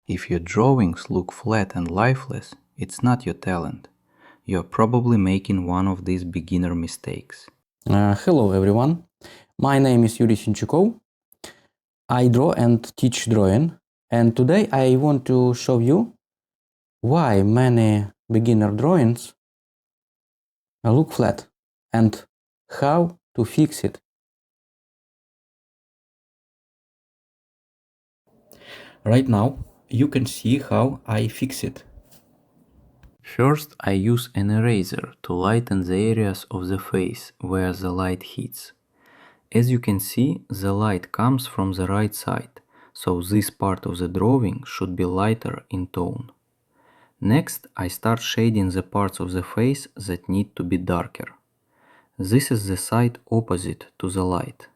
If your drawings look flat and lifeless, it's not your talent. You're probably making one of these beginner mistakes. Hello everyone, my name is Yuri Sinchukov. I draw and teach drawing, and today I want to show you why many beginner drawings look flat and how to fix it. Right now you can see how I fix it. First, I use an eraser to lighten the areas of the face where the light hits. As you can see, the light comes from the right side, so this part of the drawing should be lighter in tone. Next, I start shading the parts of the face that need to be darker. This is the side opposite to the light.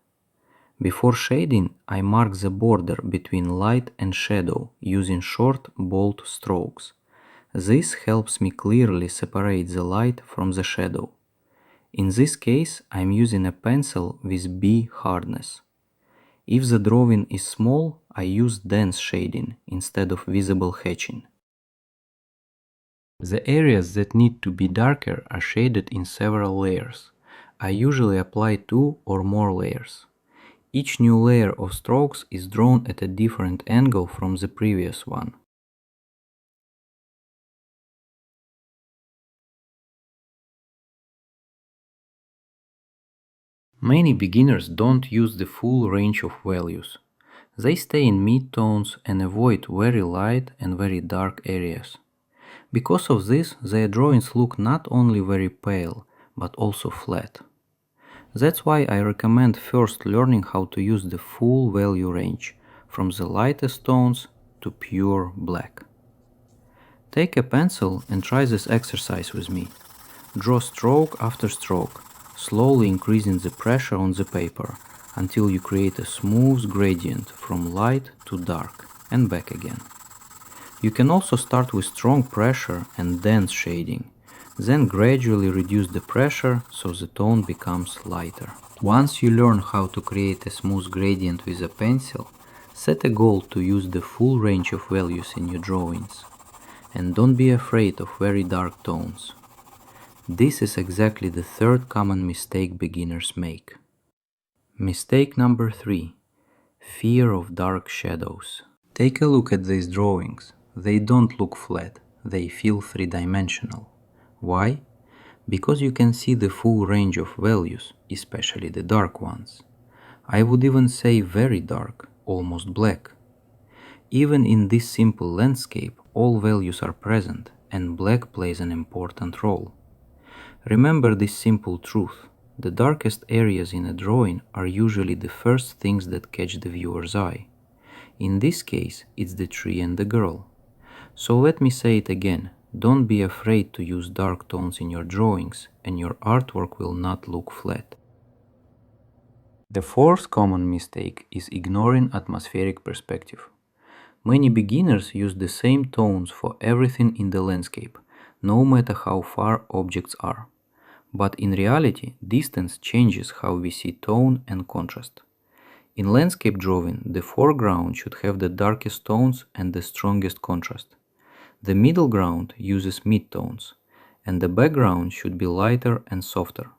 Before shading, I mark the border between light and shadow using short, bold strokes. This helps me clearly separate the light from the shadow. In this case, I'm using a pencil with B hardness. If the drawing is small, I use dense shading instead of visible hatching. The areas that need to be darker are shaded in several layers. I usually apply 2 or more layers. Each new layer of strokes is drawn at a different angle from the previous one. Many beginners don't use the full range of values. They stay in mid-tones and avoid very light and very dark areas. Because of this, their drawings look not only very pale, but also flat. That's why I recommend first learning how to use the full value range, from the lightest tones to pure black. Take a pencil and try this exercise with me. Draw stroke after stroke, slowly increasing the pressure on the paper until you create a smooth gradient from light to dark and back again. You can also start with strong pressure and dense shading, then gradually reduce the pressure so the tone becomes lighter. Once you learn how to create a smooth gradient with a pencil, set a goal to use the full range of values in your drawings. And don't be afraid of very dark tones. This is exactly the third common mistake beginners make. Mistake number 3. Fear of dark shadows. Take a look at these drawings. They don't look flat, they feel three-dimensional. Why? Because you can see the full range of values, especially the dark ones. I would even say very dark, almost black. Even in this simple landscape, all values are present and black plays an important role. Remember this simple truth. The darkest areas in a drawing are usually the first things that catch the viewer's eye. In this case, it's the tree and the girl. So let me say it again, don't be afraid to use dark tones in your drawings and your artwork will not look flat. The fourth common mistake is ignoring atmospheric perspective. Many beginners use the same tones for everything in the landscape, no matter how far objects are. But in reality, distance changes how we see tone and contrast. In landscape drawing, the foreground should have the darkest tones and the strongest contrast. The middle ground uses mid-tones, and the background should be lighter and softer.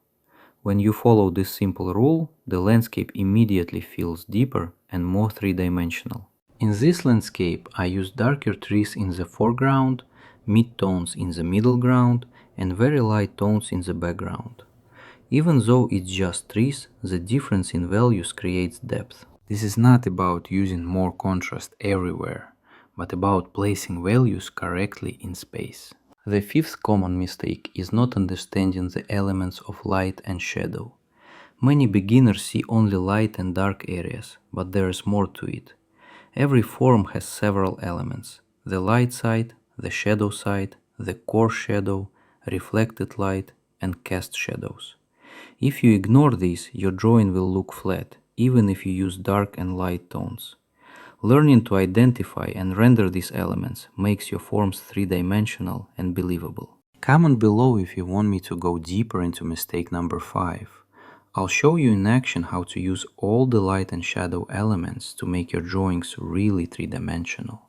When you follow this simple rule, the landscape immediately feels deeper and more three-dimensional. In this landscape, I use darker trees in the foreground, mid-tones in the middle ground, and very light tones in the background. Even though it's just trees, the difference in values creates depth. This is not about using more contrast everywhere, but about placing values correctly in space. The fifth common mistake is not understanding the elements of light and shadow. Many beginners see only light and dark areas, but there is more to it. Every form has several elements: the light side, the shadow side, the core shadow, reflected light, and cast shadows. If you ignore these, your drawing will look flat, even if you use dark and light tones. Learning to identify and render these elements makes your forms three-dimensional and believable. Comment below if you want me to go deeper into mistake number 5. I'll show you in action how to use all the light and shadow elements to make your drawings really three-dimensional.